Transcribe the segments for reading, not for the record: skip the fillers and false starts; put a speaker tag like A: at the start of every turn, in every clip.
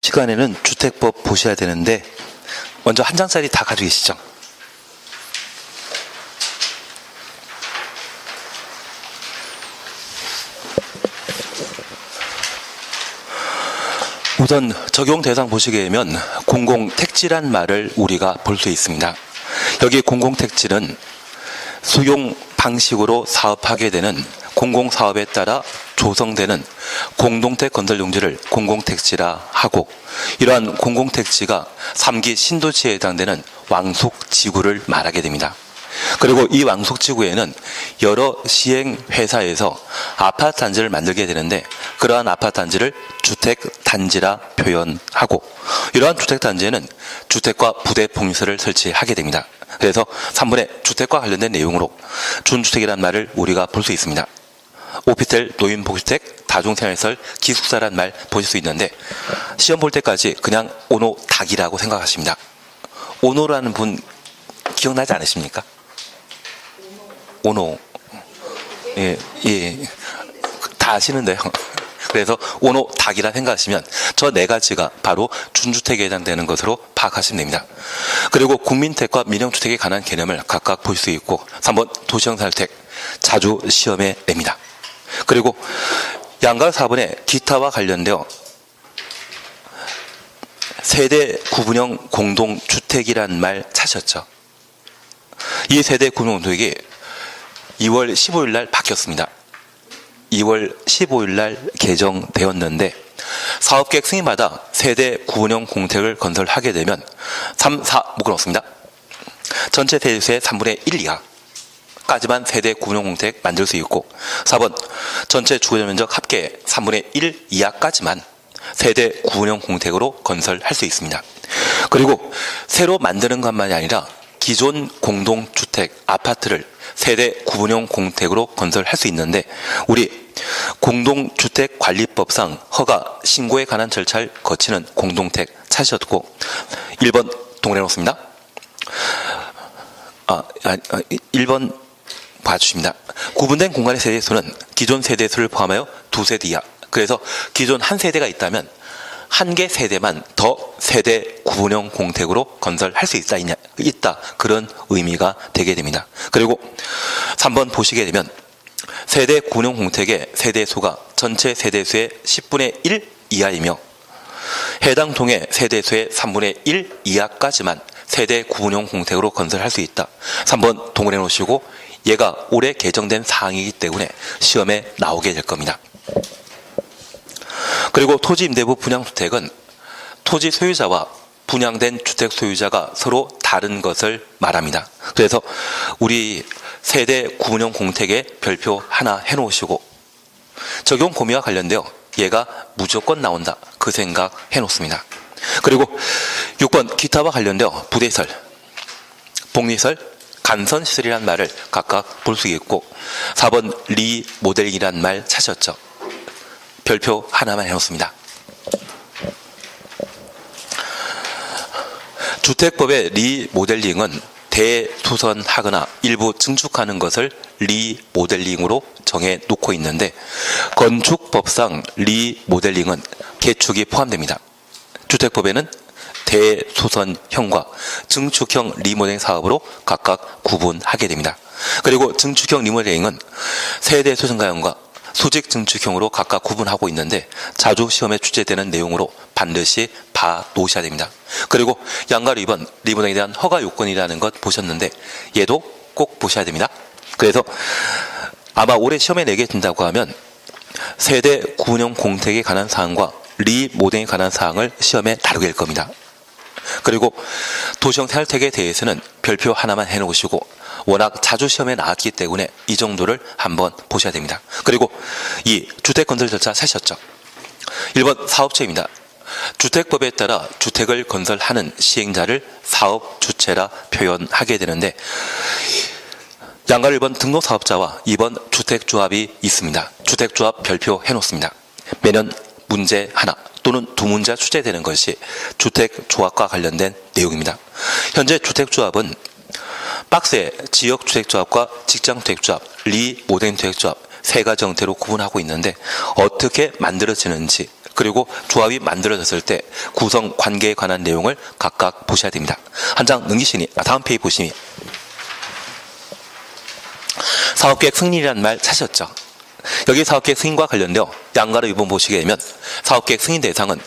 A: 시간에는 주택법 보셔야 되는데 먼저 한 장짜리 다 가지고 계시죠? 우선 적용 대상 보시게 되면 공공택지란 말을 우리가 볼 수 있습니다. 여기 공공택지는 수용 방식으로 사업하게 되는 공공사업에 따라 조성되는 공동택 건설 용지를 공공택지라 하고, 이러한 공공택지가 3기 신도시에 해당되는 왕속지구를 말하게 됩니다. 그리고 이 왕속지구에는 여러 시행회사에서 아파트 단지를 만들게 되는데, 그러한 아파트 단지를 주택단지라 표현하고, 이러한 주택단지에는 주택과 부대폭리소를 설치하게 됩니다. 그래서 3번의 주택과 관련된 내용으로 준주택이라는 말을 우리가 볼 수 있습니다. 오피스텔, 노인 복지주택, 다중생활시설, 기숙사란 말 보실 수 있는데, 시험 볼 때까지 그냥 오노닭이라고 생각하십니다. 오노라는 분 기억나지 않으십니까? 오노. 예. 다 아시는데요. 그래서 오노닭이라 생각하시면 저 네 가지가 바로 준주택에 해당되는 것으로 파악하시면 됩니다. 그리고 국민택과 민영주택에 관한 개념을 각각 볼 수 있고, 3번 도시형산주택 자주 시험에 냅니다. 그리고 양가 4번에 기타와 관련되어 세대 구분형 공동주택이라는 말 찾으셨죠? 이 세대 구분형 공동주택이 2월 15일 날 바뀌었습니다. 2월 15일 날 개정되었는데, 사업계획 승인마다 세대 구분형 공택을 건설하게 되면 3, 4 묶어놓습니다. 전체 세대수의 3분의 1 이하까지만 세대 구분형 공택 만들 수 있고, 4번 전체 주거적 면적 합계 3분의 1 이하까지만 세대 구분형 공택으로 건설할 수 있습니다. 그리고 새로 만드는 것만이 아니라 기존 공동주택 아파트를 세대 구분형 공택으로 건설할 수 있는데, 우리 공동주택관리법상 허가 신고에 관한 절차를 거치는 공동택 찾으셨고, 1번 동그래 놓습니다. 1번 봐주십니다. 구분된 공간의 세대수는 기존 세대수를 포함하여 2세대 이하. 그래서 기존 한 세대가 있다면 한 개 세대만 더 세대 구분형 공택으로 건설할 수 있다. 그런 의미가 되게 됩니다. 그리고 3번 보시게 되면 세대 구분형 공택의 세대수가 전체 세대수의 10분의 1 이하이며 해당 동의 세대수의 3분의 1 이하까지만 세대 구분형 공택으로 건설할 수 있다. 3번 동그래 놓으시고, 얘가 올해 개정된 사항이기 때문에 시험에 나오게 될 겁니다. 그리고 토지 임대부 분양주택은 토지 소유자와 분양된 주택 소유자가 서로 다른 것을 말합니다. 그래서 우리 세대 구분형 공택에 별표 하나 해놓으시고, 적용 범위와 관련되어 얘가 무조건 나온다, 그 생각 해놓습니다. 그리고 6번 기타와 관련되어 부대시설, 복리시설, 간선시설이라는 말을 각각 볼 수 있고, 4번 리모델링이라는 말 찾으셨죠? 별표 하나만 해놓습니다. 주택법의 리모델링은 대수선하거나 일부 증축하는 것을 리모델링으로 정해놓고 있는데, 건축법상 리모델링은 개축이 포함됩니다. 주택법에는 대수선형과 증축형 리모델링 사업으로 각각 구분하게 됩니다. 그리고 증축형 리모델링은 세대 수선가형과 수직 증축형으로 각각 구분하고 있는데, 자주 시험에 출제되는 내용으로 반드시 봐 놓으셔야 됩니다. 그리고 양가로 2번 리모델링에 대한 허가 요건이라는 것 보셨는데, 얘도 꼭 보셔야 됩니다. 그래서 아마 올해 시험에 내게 된다고 하면 세대 구분형 공택에 관한 사항과 리모델링에 관한 사항을 시험에 다루게 될 겁니다. 그리고 도시형 생활택에 대해서는 별표 하나만 해놓으시고, 워낙 자주 시험에 나왔기 때문에 이 정도를 한번 보셔야 됩니다. 그리고 이 주택건설 절차 사셨죠? 1번 사업체입니다. 주택법에 따라 주택을 건설하는 시행자를 사업주체라 표현하게 되는데, 양가 1번 등록사업자와 2번 주택조합이 있습니다. 주택조합 별표 해놓습니다. 매년 문제 하나 또는 두 문제가 출제되는 것이 주택조합과 관련된 내용입니다. 현재 주택조합은 박스에 지역주택조합과 직장주택조합, 리모델링 주택조합 세 가지 형태로 구분하고 있는데, 어떻게 만들어지는지 그리고 조합이 만들어졌을 때 구성 관계에 관한 내용을 각각 보셔야 됩니다. 한 장 넘기시니 다음 페이지 보시니 사업계획 승인이라는 말 찾으셨죠? 여기 사업계획 승인과 관련되어 양가로 2번 보시게 되면 사업계획 승인 대상은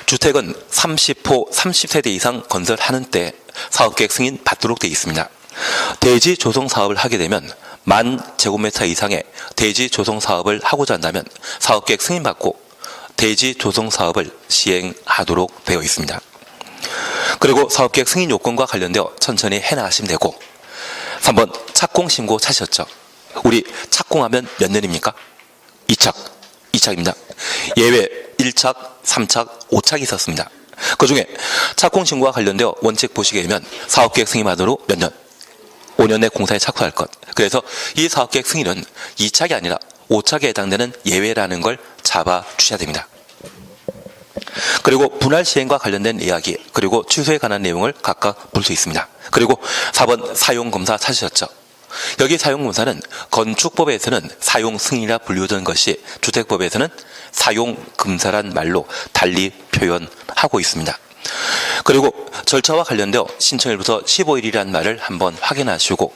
A: 주택은 30호 30세대 이상 건설하는 때 사업계획 승인 받도록 되어 있습니다. 대지 조성 사업을 하게 되면 10,000제곱미터 이상의 대지 조성 사업을 하고자 한다면 사업계획 승인받고 대지 조성 사업을 시행하도록 되어 있습니다. 그리고 사업계획 승인 요건과 관련되어 천천히 해나가시면 되고 3번 착공 신고 찾으셨죠? 우리 착공하면 몇 년입니까? 2착입니다. 예외 1착, 3착, 5착이 있었습니다. 그 중에 착공 신고와 관련되어 원칙 보시게 되면 사업계획 승인받으로 몇 년? 5년 내 공사에 착수할 것. 그래서 이 사업계획 승인은 2착이 아니라 5착에 해당되는 예외라는 걸 잡아 주셔야 됩니다. 그리고 분할 시행과 관련된 이야기, 그리고 취소에 관한 내용을 각각 볼 수 있습니다. 그리고 4번 사용검사 찾으셨죠? 여기 사용검사는 건축법에서는 사용 승인이라 분류된 것이 주택법에서는 사용검사란 말로 달리 표현하고 있습니다. 그리고 절차와 관련되어 신청일부터 15일이라는 말을 한번 확인하시고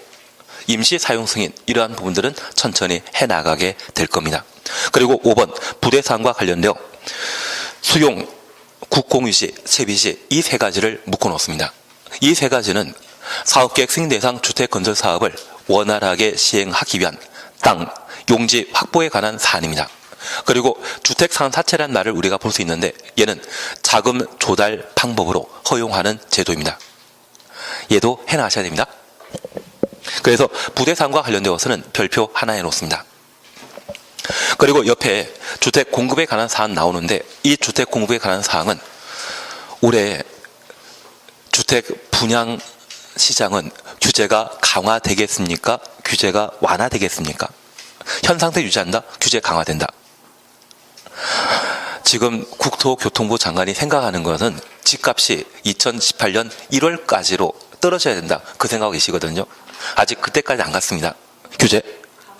A: 임시 사용 승인 이러한 부분들은 천천히 해나가게 될 겁니다. 그리고 5번 부대사항과 관련되어 수용, 국공유시, 채비시 이 세 가지를 묶어 놓습니다. 이 세 가지는 사업계획 승인 대상 주택 건설 사업을 원활하게 시행하기 위한 땅, 용지 확보에 관한 사안입니다. 그리고 주택 상환 사채라는 말을 우리가 볼 수 있는데 얘는 자금 조달 방법으로 허용하는 제도입니다. 얘도 해나가셔야 됩니다. 그래서 부대사항과 관련되어서는 별표 하나 해놓습니다. 그리고 옆에 주택 공급에 관한 사안 나오는데 이 주택 공급에 관한 사항은 올해 주택 분양 시장은 규제가 강화되겠습니까? 규제가 완화되겠습니까? 현 상태 유지한다? 규제 강화된다? 지금 국토교통부 장관이 생각하는 것은 집값이 2018년 1월까지로 떨어져야 된다. 그 생각하고 계시거든요. 아직 그때까지 안 갔습니다. 규제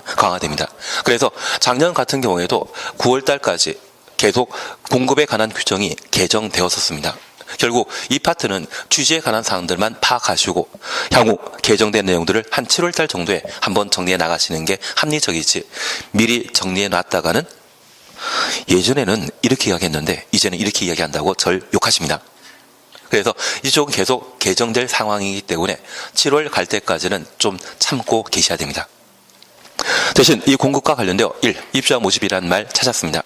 A: 강화됩니다. 그래서 작년 같은 경우에도 9월 달까지 계속 공급에 관한 규정이 개정되었었습니다. 결국 이 파트는 취지에 관한 사항들만 파악하시고 향후 개정된 내용들을 한 7월 달 정도에 한번 정리해 나가시는 게 합리적이지 미리 정리해 놨다가는 예전에는 이렇게 이야기했는데 이제는 이렇게 이야기한다고 절 욕하십니다. 그래서 이쪽은 계속 개정될 상황이기 때문에 7월 갈 때까지는 좀 참고 계셔야 됩니다. 대신 이 공급과 관련되어 1. 입주자 모집이라는 말 찾았습니다.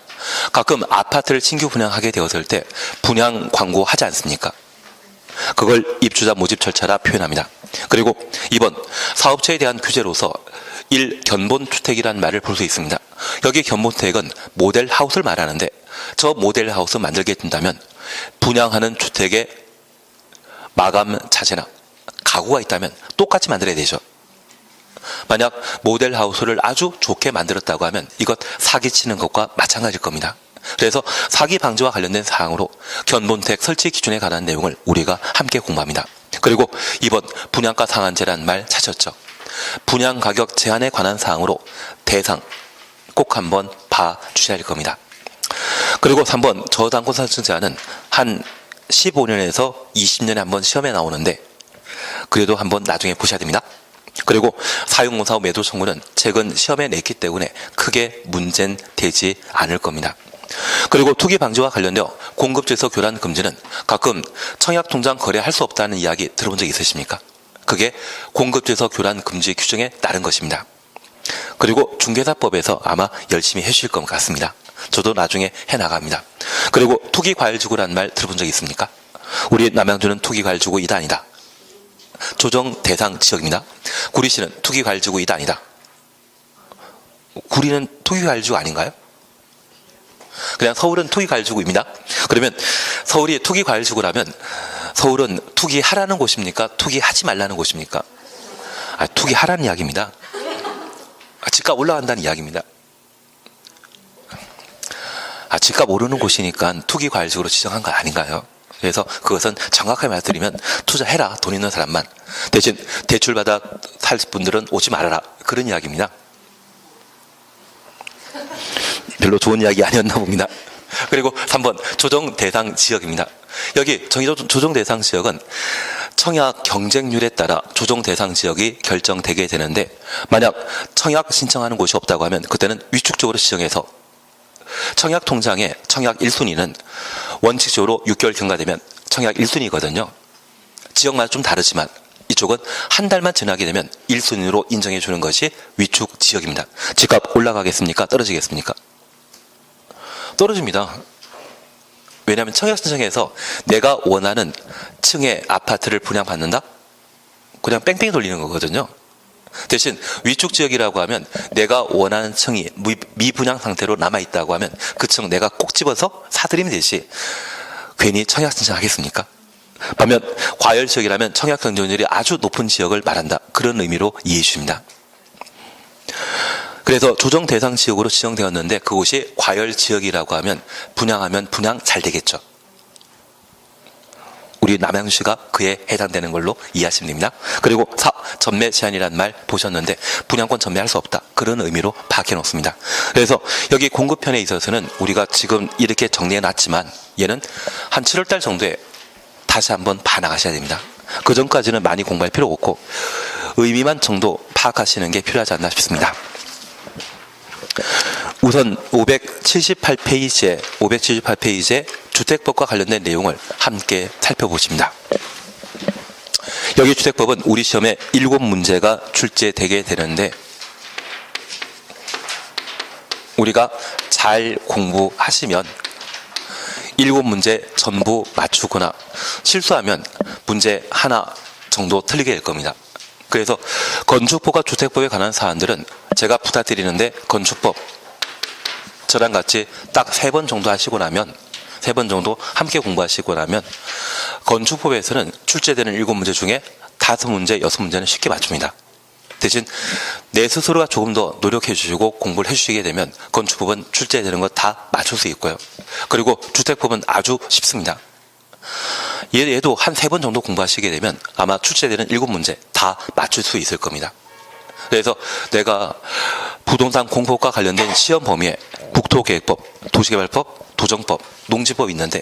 A: 가끔 아파트를 신규 분양하게 되었을 때 분양 광고 하지 않습니까? 그걸 입주자 모집 절차라 표현합니다. 그리고 2번 사업체에 대한 규제로서 1. 견본주택이라는 말을 볼 수 있습니다. 여기 견본주택은 모델하우스를 말하는데 저 모델하우스 만들게 된다면 분양하는 주택의 마감 자재나 가구가 있다면 똑같이 만들어야 되죠. 만약 모델하우스를 아주 좋게 만들었다고 하면 이것 사기치는 것과 마찬가지일 겁니다. 그래서 사기 방지와 관련된 사항으로 견본주택 설치 기준에 관한 내용을 우리가 함께 공부합니다. 그리고 2번 분양가 상한제라는 말 찾았죠. 분양 가격 제한에 관한 사항으로 대상 꼭 한번 봐주셔야 할 겁니다. 그리고 3번 저당권 설정 제한은 한 15년에서 20년에 한번 시험에 나오는데 그래도 한번 나중에 보셔야 됩니다. 그리고 사용공사 후 매도 청구는 최근 시험에 냈기 때문에 크게 문제는 되지 않을 겁니다. 그리고 투기 방지와 관련되어 공급질서 교란 금지는 가끔 청약통장 거래할 수 없다는 이야기 들어본 적 있으십니까? 그게 공급질서 교란 금지 규정에 따른 것입니다. 그리고 중개사법에서 아마 열심히 해주실 것 같습니다. 저도 나중에 해나갑니다. 그리고 투기과열지구라는 말 들어본 적 있습니까? 우리 남양주는 투기과열지구 2단이다. 조정 대상 지역입니다. 구리시는 투기과열지구 2단이다. 구리는 투기과열지구 아닌가요? 그냥 서울은 투기과열지구입니다. 그러면 서울이 투기과열지구라면 서울은 투기하라는 곳입니까? 투기하지 말라는 곳입니까? 투기하라는 이야기입니다. 집값 올라간다는 이야기입니다. 집값 오르는 곳이니까 투기과열지구로 지정한 거 아닌가요? 그래서 그것은 정확하게 말씀드리면 투자해라, 돈 있는 사람만. 대신 대출받아 살 분들은 오지 말아라, 그런 이야기입니다. 별로 좋은 이야기 아니었나 봅니다. 그리고 3번 조정 대상 지역입니다. 여기 조정 대상 지역은 청약 경쟁률에 따라 조정 대상 지역이 결정되게 되는데, 만약 청약 신청하는 곳이 없다고 하면 그때는 위축적으로 지정해서 청약 통장에 청약 1순위는 원칙적으로 6개월 경과되면 청약 1순위거든요. 지역마다 좀 다르지만 이쪽은 한 달만 지나게 되면 1순위로 인정해 주는 것이 위축 지역입니다. 집값 올라가겠습니까? 떨어지겠습니까? 떨어집니다. 왜냐하면 청약 신청해서 내가 원하는 층의 아파트를 분양받는다? 그냥 뺑뺑이 돌리는 거거든요. 대신 위축 지역이라고 하면 내가 원하는 층이 미분양 상태로 남아있다고 하면 그 층 내가 꼭 집어서 사들이면 되지 괜히 청약 신청하겠습니까? 반면 과열 지역이라면 청약 경쟁률이 아주 높은 지역을 말한다. 그런 의미로 이해해 주십니다. 그래서 조정 대상 지역으로 지정되었는데 그곳이 과열 지역이라고 하면 분양하면 분양 잘 되겠죠. 우리 남양주시가 그에 해당되는 걸로 이해하시면 됩니다. 그리고 4. 전매 제한이라는 말 보셨는데 분양권 전매할 수 없다. 그런 의미로 파악해 놓습니다. 그래서 여기 공급편에 있어서는 우리가 지금 이렇게 정리해 놨지만 얘는 한 7월달 정도에 다시 한번 봐나가셔야 됩니다. 그 전까지는 많이 공부할 필요 없고 의미만 정도 파악하시는 게 필요하지 않나 싶습니다. 우선 578페이지에 주택법과 관련된 내용을 함께 살펴보십니다. 여기 주택법은 우리 시험에 7문제가 출제되게 되는데 우리가 잘 공부하시면 7문제 전부 맞추거나 실수하면 문제 하나 정도 틀리게 될 겁니다. 그래서 건축법과 주택법에 관한 사안들은 제가 부탁드리는데 건축법 저랑 같이 딱 3번 정도 하시고 나면 3번 정도 함께 공부하시고 나면 건축법에서는 출제되는 7문제 중에 5문제, 6문제는 쉽게 맞춥니다. 대신 내 스스로가 조금 더 노력해 주시고 공부를 해 주시게 되면 건축법은 출제되는 거 다 맞출 수 있고요. 그리고 주택법은 아주 쉽습니다. 얘도 한 3번 정도 공부하시게 되면 아마 출제되는 7문제 다 맞출 수 있을 겁니다. 그래서 내가 부동산 공법과 관련된 시험 범위에 국토계획법, 도시개발법, 도정법, 농지법이 있는데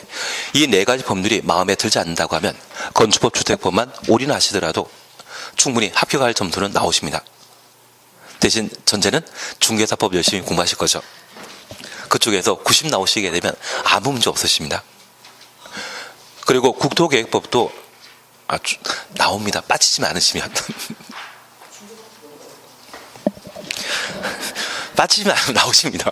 A: 이 4가지 법률이 마음에 들지 않는다고 하면 건축법, 주택법만 올인하시더라도 충분히 합격할 점수는 나오십니다. 대신 전제는 중개사법 열심히 공부하실 거죠. 그쪽에서 90 나오시게 되면 아무 문제 없으십니다. 그리고 국토계획법도 나옵니다. 빠지지만 않으시면. 빠지지만 않으면 나오십니다.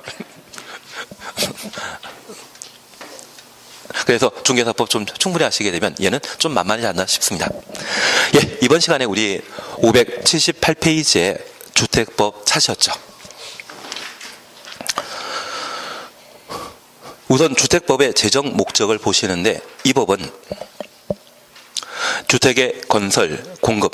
A: 그래서 중개사법 좀 충분히 하시게 되면 얘는 좀 만만하지 않나 싶습니다. 예, 이번 시간에 우리 578페이지에 주택법 찾으셨죠? 우선 주택법의 제정 목적을 보시는데 이 법은 주택의 건설, 공급,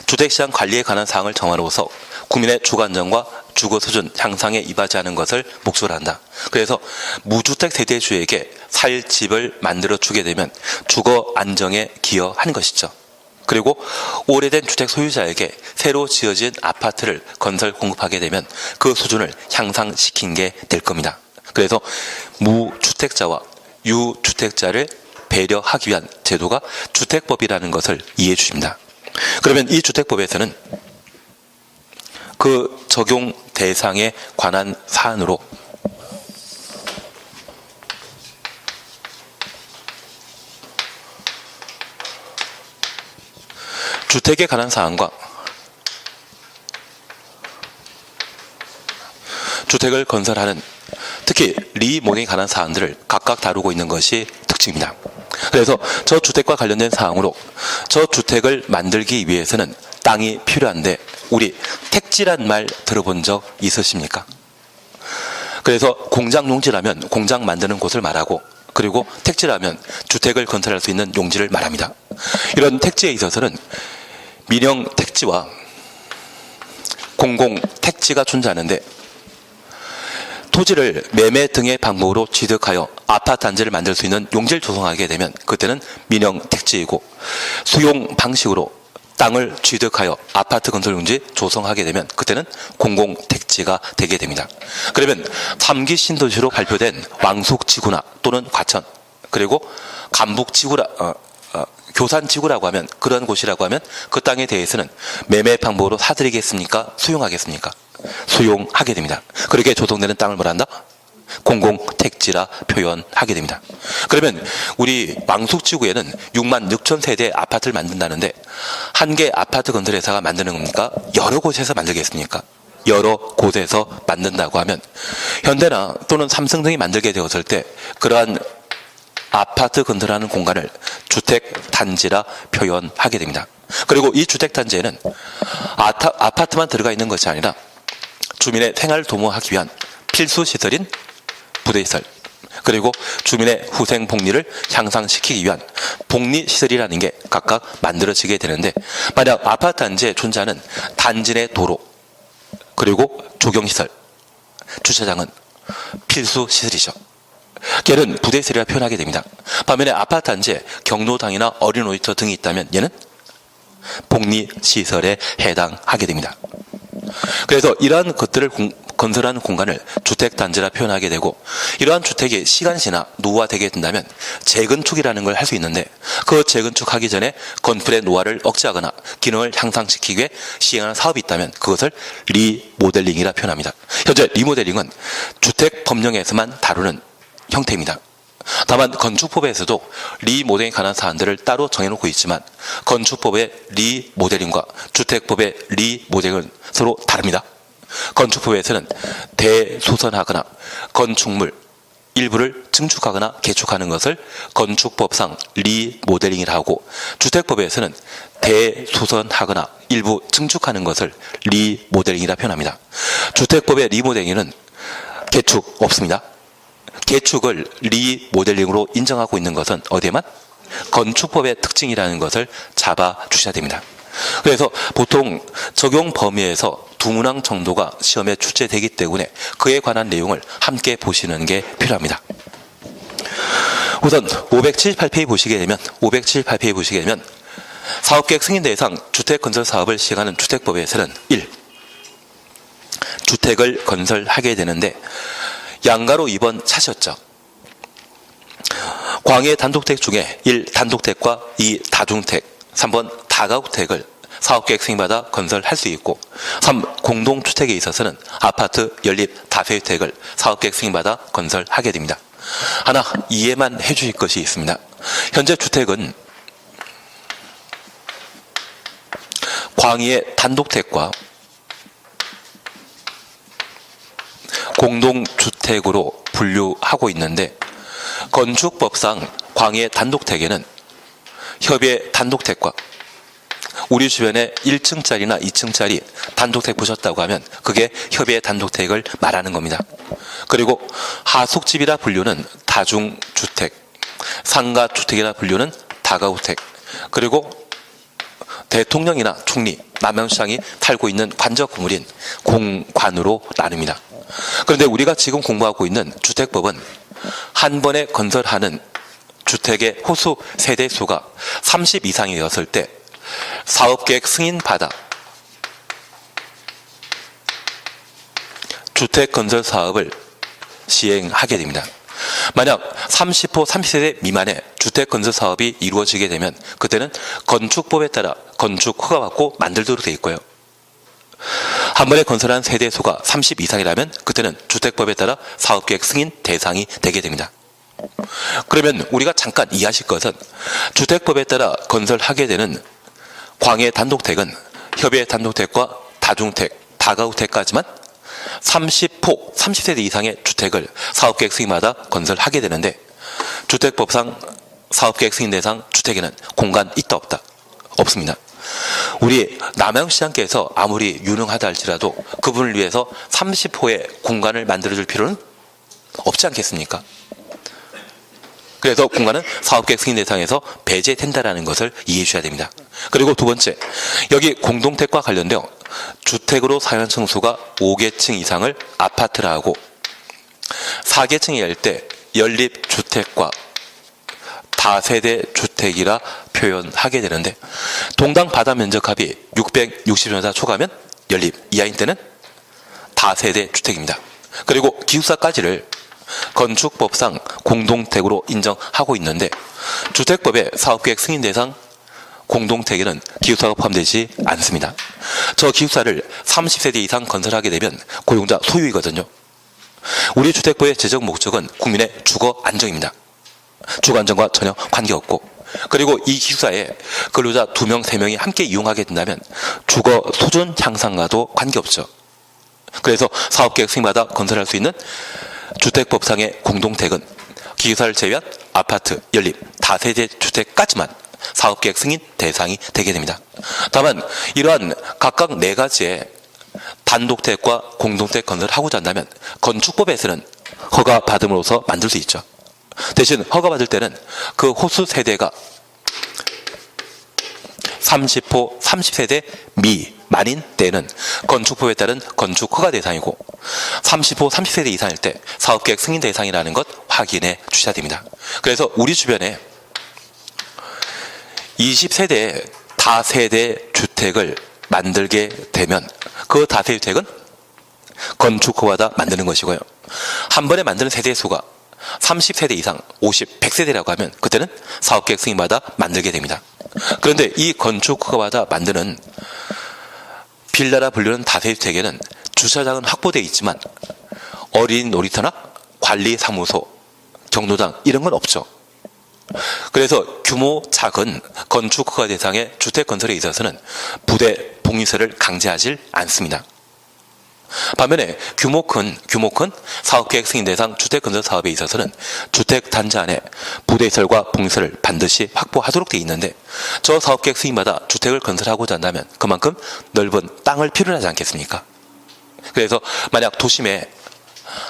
A: 주택시장 관리에 관한 사항을 정함으로써 국민의 주거 안정과 주거 수준 향상에 이바지 하는 것을 목적으로 한다. 그래서 무주택 세대주에게 살 집을 만들어 주게 되면 주거 안정에 기여하는 것이죠. 그리고 오래된 주택 소유자에게 새로 지어진 아파트를 건설 공급하게 되면 그 수준을 향상시킨 게 될 겁니다. 그래서 무주택자와 유주택자를 배려하기 위한 제도가 주택법이라는 것을 이해해 주십니다. 그러면 이 주택법에서는 그 적용 대상에 관한 사안으로 주택에 관한 사안과 주택을 건설하는 특히 리모델링에 관한 사안들을 각각 다루고 있는 것이 특징입니다. 그래서 저 주택과 관련된 사항으로 저 주택을 만들기 위해서는 땅이 필요한데 우리 택지란 말 들어본 적 있으십니까? 그래서 공장 용지라면 공장 만드는 곳을 말하고 그리고 택지라면 주택을 건설할 수 있는 용지를 말합니다. 이런 택지에 있어서는 민영 택지와 공공 택지가 존재하는데 토지를 매매 등의 방법으로 취득하여 아파트 단지를 만들 수 있는 용지를 조성하게 되면 그때는 민영 택지이고 수용 방식으로 땅을 취득하여 아파트 건설 용지 조성하게 되면 그때는 공공택지가 되게 됩니다. 그러면 3기 신도시로 발표된 왕숙지구나 또는 과천, 그리고 감북지구라 교산지구라고 하면, 그런 곳이라고 하면 그 땅에 대해서는 매매 방법으로 사들이겠습니까? 수용하겠습니까? 수용하게 됩니다. 그렇게 조성되는 땅을 뭐란다? 공공택지라 표현하게 됩니다. 그러면 우리 왕숙지구에는 6만 6천 세대의 아파트를 만든다는데, 한 개 아파트 건설 회사가 만드는 겁니까? 여러 곳에서 만들겠습니까? 여러 곳에서 만든다고 하면 현대나 또는 삼성 등이 만들게 되었을 때 그러한 아파트 건설하는 공간을 주택단지라 표현하게 됩니다. 그리고 이 주택단지에는 아파트만 들어가 있는 것이 아니라 주민의 생활을 도모하기 위한 필수시설인 부대시설, 그리고 주민의 후생 복리를 향상시키기 위한 복리시설이라는 게 각각 만들어지게 되는데, 만약 아파트 단지에 존재하는 단지 내 도로, 그리고 조경시설, 주차장은 필수시설이죠. 걔는 부대시설이라 표현하게 됩니다. 반면에 아파트 단지에 경로당이나 어린 놀이터 등이 있다면 얘는 복리시설에 해당하게 됩니다. 그래서 이러한 것들을 건설하는 공간을 주택단지라 표현하게 되고, 이러한 주택이 시간이 지나 노후화되게 된다면 재건축이라는 걸 할 수 있는데, 그 재건축하기 전에 건물의 노화를 억제하거나 기능을 향상시키기 위해 시행하는 사업이 있다면 그것을 리모델링이라 표현합니다. 현재 리모델링은 주택 법령에서만 다루는 형태입니다. 다만 건축법에서도 리모델링에 관한 사안들을 따로 정해놓고 있지만, 건축법의 리모델링과 주택법의 리모델링은 서로 다릅니다. 건축법에서는 대수선하거나 건축물 일부를 증축하거나 개축하는 것을 건축법상 리모델링이라 하고, 주택법에서는 대수선하거나 일부 증축하는 것을 리모델링이라 표현합니다. 주택법의 리모델링은 개축 없습니다. 개축을 리모델링으로 인정하고 있는 것은 어디에만? 건축법의 특징이라는 것을 잡아주셔야 됩니다. 그래서 보통 적용 범위에서 두 문항 정도가 시험에 출제되기 때문에 그에 관한 내용을 함께 보시는 게 필요합니다. 우선 578페이지 보시게 되면 사업계획 승인 대상 주택건설 사업을 시행하는 주택법에서는 1. 주택을 건설하게 되는데 양가로 2번 차셨죠. 광해 단독택 중에 1. 단독택과 2. 다중택, 3번 다가구택을 사업계획 승인받아 건설할 수 있고, 3. 공동주택에 있어서는 아파트, 연립, 다세주택을 사업계획 승인받아 건설하게 됩니다. 하나 이해만 해주실 것이 있습니다. 현재 주택은 광의의 단독택과 공동주택으로 분류하고 있는데, 건축법상 광의의 단독택에는 협의 단독택과 우리 주변에 1층짜리나 2층짜리 단독택 보셨다고 하면 그게 협의 단독택을 말하는 겁니다. 그리고 하숙집이라 분류는 다중주택, 상가주택이라 분류는 다가구택, 그리고 대통령이나 총리, 남양시장이 살고 있는 관적 건물인 공관으로 나눕니다. 그런데 우리가 지금 공부하고 있는 주택법은 한 번에 건설하는 주택의 호수 세대수가 30 이상이었을 때 사업계획 승인받아 주택건설 사업을 시행하게 됩니다. 만약 30호 30세대 미만의 주택건설 사업이 이루어지게 되면 그때는 건축법에 따라 건축 허가받고 만들도록 되어 있고요. 한 번에 건설한 세대수가 30 이상이라면 그때는 주택법에 따라 사업계획 승인 대상이 되게 됩니다. 그러면 우리가 잠깐 이해하실 것은, 주택법에 따라 건설하게 되는 광해 단독택은 협의 단독택과 다중택, 다가구택까지만 30호, 30세대 이상의 주택을 사업계획 승인받아 건설하게 되는데, 주택법상 사업계획 승인 대상 주택에는 공간 있다 없다? 없습니다. 우리 남양시장께서 아무리 유능하다 할지라도 그분을 위해서 30호의 공간을 만들어줄 필요는 없지 않겠습니까? 그래서 공간은 사업계획 승인 대상에서 배제된다는 것을 이해해 주셔야 됩니다. 그리고 두 번째, 여기 공동택과 관련되어 주택으로 사용하는 층수가 5개층 이상을 아파트라 하고, 4개층이 할 때 연립주택과 다세대 주택이라 표현하게 되는데, 동당 바다 면적 합이 660제곱미터 초과하면 연립, 이하인 때는 다세대 주택입니다. 그리고 기숙사까지를 건축법상 공동택으로 인정하고 있는데, 주택법의 사업계획 승인 대상 공동택에는 기숙사가 포함되지 않습니다. 저 기숙사를 30세대 이상 건설하게 되면 고용자 소유이거든요. 우리 주택법의 제정 목적은 국민의 주거 안정입니다. 주거 안정과 전혀 관계없고, 그리고 이 기숙사에 근로자 2명, 3명이 함께 이용하게 된다면 주거 수준 향상과도 관계없죠. 그래서 사업계획 승인받아 건설할 수 있는 주택법상의 공동택은 기숙사를 제외한 아파트, 연립, 다세대 주택까지만 사업계획 승인 대상이 되게 됩니다. 다만 이러한 각각 4가지의 단독택과 공동택 건설을 하고자 한다면 건축법에서는 허가 받음으로써 만들 수 있죠. 대신 허가 받을 때는 그 호수 세대가 30호 30세대 미만인 때는 건축법에 따른 건축 허가 대상이고, 30호 30세대 이상일 때 사업계획 승인 대상이라는 것 확인해 주셔야 됩니다. 그래서 우리 주변에 20세대 다세대 주택을 만들게 되면 그 다세대 주택은 건축 허가다 만드는 것이고요. 한 번에 만드는 세대 수가 30세대 이상 50, 100세대라고 하면 그때는 사업계획 승인받아 만들게 됩니다. 그런데 이 건축 허가받아 만드는 빌라라 불리는 다세대 주택에는 주차장은 확보되어 있지만 어린이 놀이터나 관리사무소, 경로당 이런 건 없죠. 그래서 규모 작은 건축 허가 대상의 주택 건설에 있어서는 부대 복리설을 강제하지 않습니다. 반면에 규모 큰 사업계획 승인 대상 주택 건설 사업에 있어서는 주택 단지 안에 부대설과 복리설을 반드시 확보하도록 되어 있는데, 저 사업계획 승인받아 주택을 건설하고자 한다면 그만큼 넓은 땅을 필요하지 않겠습니까? 그래서 만약 도심에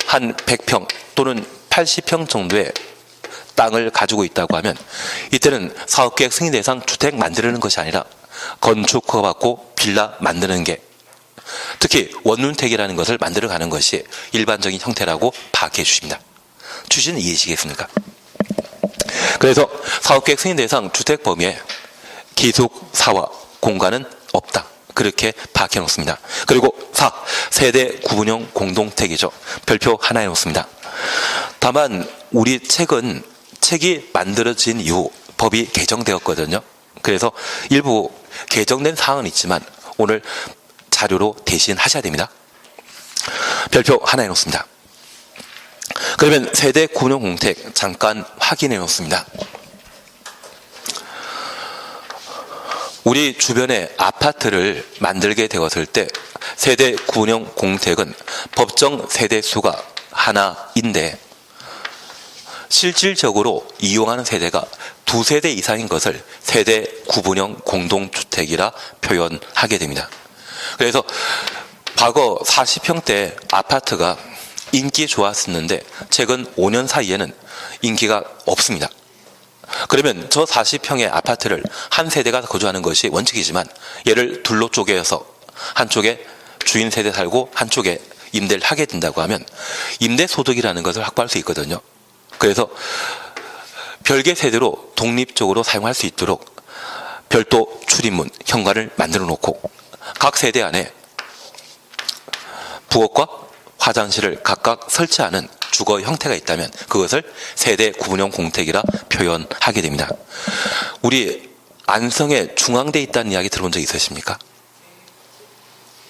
A: 한 100평 또는 80평 정도의 땅을 가지고 있다고 하면 이때는 사업계획 승인 대상 주택 만드는 것이 아니라 건축 허가 받고 빌라 만드는 게, 특히 원룸택이라는 것을 만들어가는 것이 일반적인 형태라고 파악해 주십니다. 취지는 이해하시겠습니까? 그래서 사업계획 승인 대상 주택 범위에 기숙사와 공간은 없다, 그렇게 파악해 놓습니다. 그리고 4. 세대 구분형 공동택이죠. 별표 하나 해놓습니다. 다만 우리 책이 만들어진 이후 법이 개정되었거든요. 그래서 일부 개정된 사항은 있지만 오늘 자료로 대신 하셔야 됩니다. 별표 하나 해놓습니다. 그러면 세대 구분형 공택 잠깐 확인해 놓습니다. 우리 주변에 아파트를 만들게 되었을 때 세대 구분형 공택은 법정 세대수가 하나인데 실질적으로 이용하는 세대가 2세대 이상인 것을 세대 구분형 공동주택이라 표현하게 됩니다. 그래서 과거 40평대 아파트가 인기 좋았었는데 최근 5년 사이에는 인기가 없습니다. 그러면 저 40평의 아파트를 한 세대가 거주하는 것이 원칙이지만 얘를 둘로 쪼개서 한쪽에 주인 세대 살고 한쪽에 임대를 하게 된다고 하면 임대소득이라는 것을 확보할 수 있거든요. 그래서 별개 세대로 독립적으로 사용할 수 있도록 별도 출입문, 현관을 만들어 놓고 각 세대 안에 부엌과 화장실을 각각 설치하는 주거 형태가 있다면 그것을 세대 구분형 공택이라 표현하게 됩니다. 우리 안성에 중앙대에 있다는 이야기 들어본 적 있으십니까?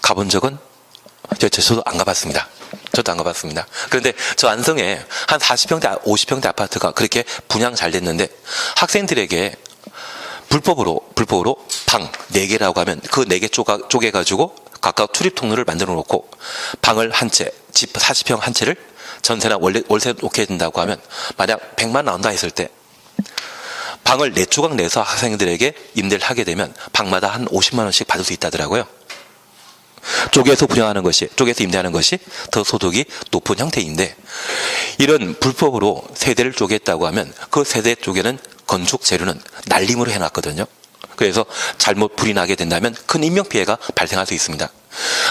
A: 가본 적은? 저도 안 가봤습니다. 저도 안 가봤습니다. 그런데 저 안성에 한 40평대, 50평대 아파트가 그렇게 분양 잘 됐는데 학생들에게 불법으로 방 4개라고 하면 그 4개 쪼개가지고 각각 출입 통로를 만들어 놓고 방을 한 채, 집 40평 한 채를 전세나 월세 놓게 된다고 하면 만약 100만 나온다 했을 때 방을 4조각 내서 학생들에게 임대를 하게 되면 방마다 한 50만 원씩 받을 수 있다더라고요. 쪼개서 임대하는 것이 더 소득이 높은 형태인데, 이런 불법으로 세대를 쪼개했다고 하면 그 세대 쪽에는 건축 재료는 날림으로 해놨거든요. 그래서 잘못 불이 나게 된다면 큰 인명피해가 발생할 수 있습니다.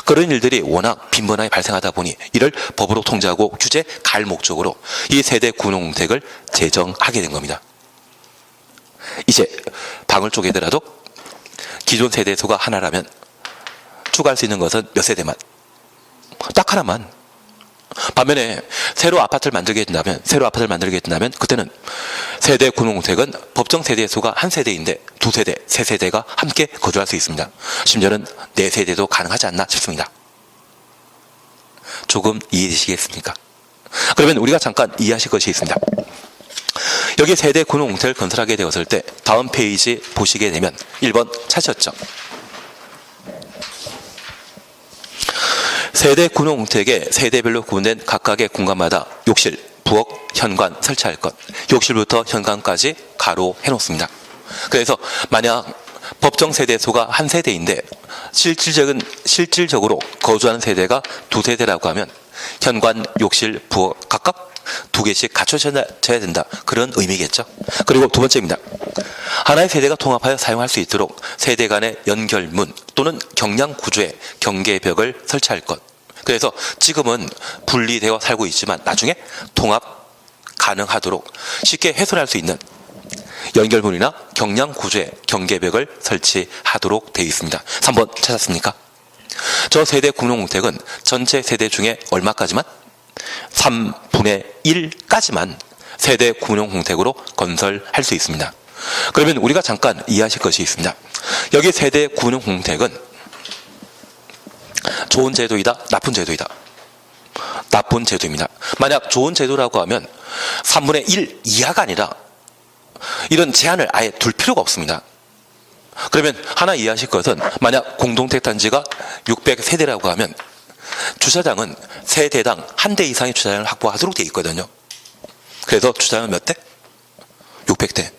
A: 그런 일들이 워낙 빈번하게 발생하다 보니 이를 법으로 통제하고 규제 갈 목적으로 이 세대 구분형 공택을 제정하게 된 겁니다. 이제 방을 쪼개더라도 기존 세대수가 하나라면 추가할 수 있는 것은 몇 세대만? 딱 하나만. 반면에 새로 아파트를 만들게 된다면 그때는 세대 군용주택은 법정 세대수가 한 세대인데 두 세대, 세 세대가 함께 거주할 수 있습니다. 심지어는 네 세대도 가능하지 않나 싶습니다. 조금 이해되시겠습니까? 그러면 우리가 잠깐 이해하실 것이 있습니다. 여기 세대 군용주택을 건설하게 되었을 때 다음 페이지 보시게 되면 1번 찾으셨죠? 세대 군용주택의 세대별로 구분된 각각의 공간마다 욕실, 부엌, 현관 설치할 것. 욕실부터 현관까지 가로 해놓습니다. 그래서 만약 법정 세대수가 한 세대인데 실질적으로 거주하는 세대가 두 세대라고 하면 현관, 욕실, 부엌 각각 두 개씩 갖춰져야 된다. 그런 의미겠죠. 그리고 두 번째입니다. 하나의 세대가 통합하여 사용할 수 있도록 세대 간의 연결문 또는 경량 구조의 경계벽을 설치할 것. 그래서 지금은 분리되어 살고 있지만 나중에 통합 가능하도록 쉽게 훼손할 수 있는 연결문이나 경량 구조의 경계벽을 설치하도록 되어 있습니다. 3번 찾았습니까? 저 세대 공용주택은 전체 세대 중에 얼마까지만? 3분의 1까지만 세대 공용주택으로 건설할 수 있습니다. 그러면 우리가 잠깐 이해하실 것이 있습니다. 여기 세대 공용주택은 좋은 제도이다, 나쁜 제도이다. 나쁜 제도입니다. 만약 좋은 제도라고 하면 3분의 1 이하가 아니라 이런 제한을 아예 둘 필요가 없습니다. 그러면 하나 이해하실 것은 만약 공동택 단지가 600세대라고 하면 주차장은 세대당 한 대 이상의 주차장을 확보하도록 되어 있거든요. 그래서 주차장은 몇 대? 600대.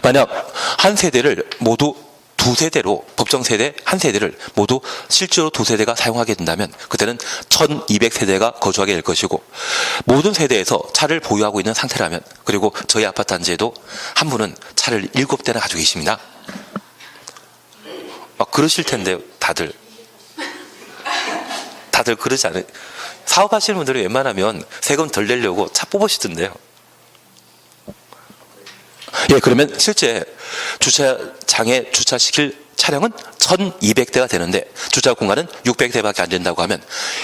A: 만약 한 세대를 모두 두 세대로 법정 세대 한 세대를 모두 실제로 두 세대가 사용하게 된다면 그때는 1200세대가 거주하게 될 것이고 모든 세대에서 차를 보유하고 있는 상태라면 그리고 저희 아파트 단지에도 한 분은 차를 7대나 가지고 계십니다. 막 그러실 텐데 다들 그러지 않아요? 사업하시는 분들이 웬만하면 세금 덜 내려고 차 뽑으시던데요. 예, 그러면 실제 주차장에 주차시킬 차량은 1200대가 되는데 주차 공간은 600대밖에 안 된다고 하면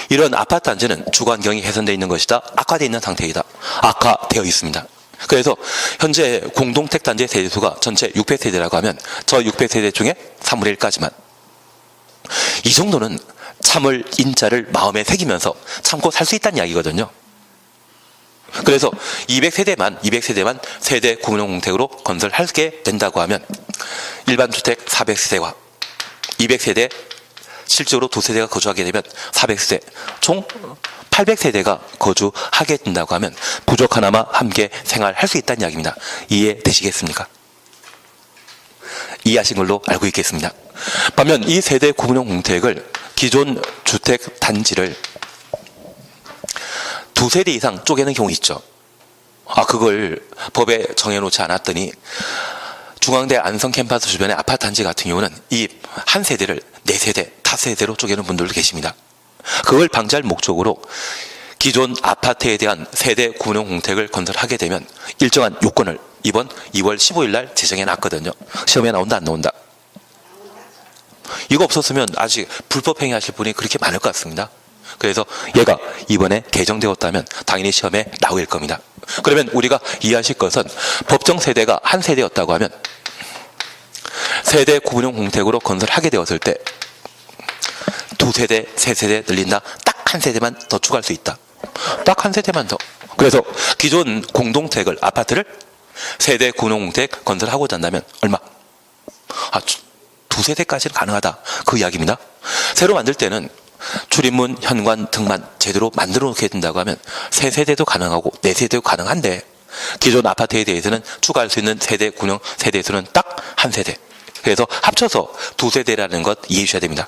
A: 이런 아파트 단지는 주거환경이 개선되어 있는 것이다. 악화되어 있는 상태이다. 악화되어 있습니다. 그래서 현재 공동택 단지의 세대수가 전체 600세대라고 하면 저 600세대 중에 3분의 1까지만. 이 정도는 참을 인자를 마음에 새기면서 참고 살 수 있다는 이야기거든요. 그래서 200세대만 세대 공용주택으로 건설하게 된다고 하면 일반 주택 400세대와 200세대 실제로 두 세대가 거주하게 되면 400세대 총 800세대가 거주하게 된다고 하면 부족 하나마 함께 생활할 수 있다는 이야기입니다. 이해되시겠습니까? 이해하신 걸로 알고 있겠습니다. 반면 이 세대 공용주택을 기존 주택 단지를 두 세대 이상 쪼개는 경우 있죠. 그걸 법에 정해놓지 않았더니 중앙대 안성 캠퍼스 주변의 아파트 단지 같은 경우는 이 한 세대를 네 세대, 다섯 세대로 쪼개는 분들도 계십니다. 그걸 방지할 목적으로 기존 아파트에 대한 세대 공용주택을 건설하게 되면 일정한 요건을 이번 2월 15일 날 제정해 놨거든요. 시험에 나온다 안 나온다? 이거 없었으면 아직 불법 행위하실 분이 그렇게 많을 것 같습니다. 그래서 얘가 이번에 개정되었다면 당연히 시험에 나올 겁니다. 그러면 우리가 이해하실 것은 법정 세대가 한 세대였다고 하면 세대 공용주택으로 건설하게 되었을 때 두 세대, 세 세대 늘린다. 딱 한 세대만 더 추가할 수 있다. 딱 한 세대만 더. 그래서 기존 공동택을 아파트를 세대 공용주택 건설하고자 한다면 얼마? 두 세대까지는 가능하다. 그 이야기입니다. 새로 만들 때는 출입문, 현관 등만 제대로 만들어 놓게 된다고 하면 세 세대도 가능하고 네 세대도 가능한데 기존 아파트에 대해서는 추가할 수 있는 세대 군용 세대수는 딱 한 세대. 그래서 합쳐서 두 세대라는 것 이해해 주셔야 됩니다.